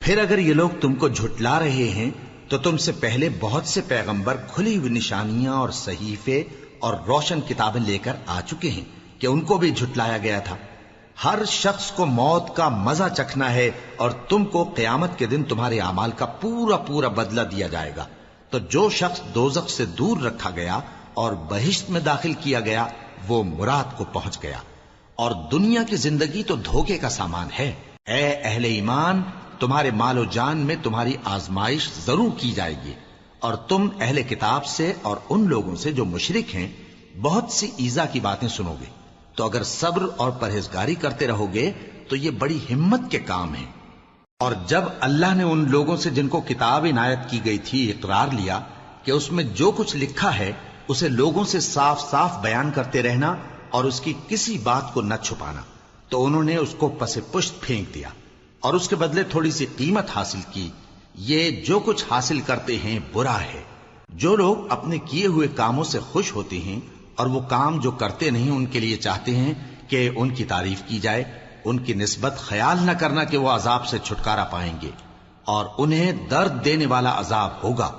پھر اگر یہ لوگ تم کو جھٹلا رہے ہیں تو تم سے پہلے بہت سے پیغمبر کھلی ہوئی نشانیاں اور صحیفے اور روشن کتابیں لے کر آ چکے ہیں کہ ان کو بھی جھٹلایا گیا تھا۔ ہر شخص کو موت کا مزہ چکھنا ہے اور تم کو قیامت کے دن تمہارے اعمال کا پورا پورا بدلہ دیا جائے گا۔ تو جو شخص دوزخ سے دور رکھا گیا اور بہشت میں داخل کیا گیا وہ مراد کو پہنچ گیا، اور دنیا کی زندگی تو دھوکے کا سامان ہے۔ اے اہل ایمان، تمہارے مال و جان میں تمہاری آزمائش ضرور کی جائے گی، اور تم اہل کتاب سے اور ان لوگوں سے جو مشرک ہیں بہت سی ایذا کی باتیں سنو گے، تو اگر صبر اور پرہیزگاری کرتے رہو گے تو یہ بڑی ہمت کے کام ہیں۔ اور جب اللہ نے ان لوگوں سے جن کو کتاب عنایت کی گئی تھی اقرار لیا کہ اس میں جو کچھ لکھا ہے اسے لوگوں سے صاف صاف بیان کرتے رہنا اور اس کی کسی بات کو نہ چھپانا، تو انہوں نے اس کو پس پشت پھینک دیا اور اس کے بدلے تھوڑی سی قیمت حاصل کی۔ یہ جو کچھ حاصل کرتے ہیں برا ہے۔ جو لوگ اپنے کیے ہوئے کاموں سے خوش ہوتے ہیں اور وہ کام جو کرتے نہیں ان کے لیے چاہتے ہیں کہ ان کی تعریف کی جائے، ان کی نسبت خیال نہ کرنا کہ وہ عذاب سے چھٹکارا پائیں گے، اور انہیں درد دینے والا عذاب ہوگا۔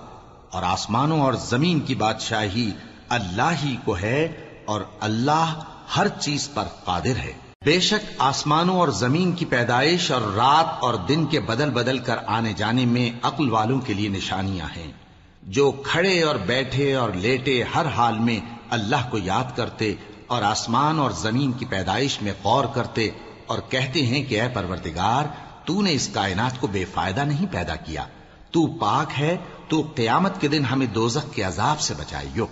اور آسمانوں اور زمین کی بادشاہی اللہ ہی کو ہے، اور اللہ ہر چیز پر قادر ہے۔ بے شک آسمانوں اور زمین کی پیدائش اور رات اور دن کے بدل بدل کر آنے جانے میں عقل والوں کے لیے نشانیاں ہیں، جو کھڑے اور بیٹھے اور لیٹے ہر حال میں اللہ کو یاد کرتے اور آسمان اور زمین کی پیدائش میں غور کرتے اور کہتے ہیں کہ اے پروردگار، تو نے اس کائنات کو بے فائدہ نہیں پیدا کیا، تو پاک ہے، تو قیامت کے دن ہمیں دوزخ کے عذاب سے بچائیو۔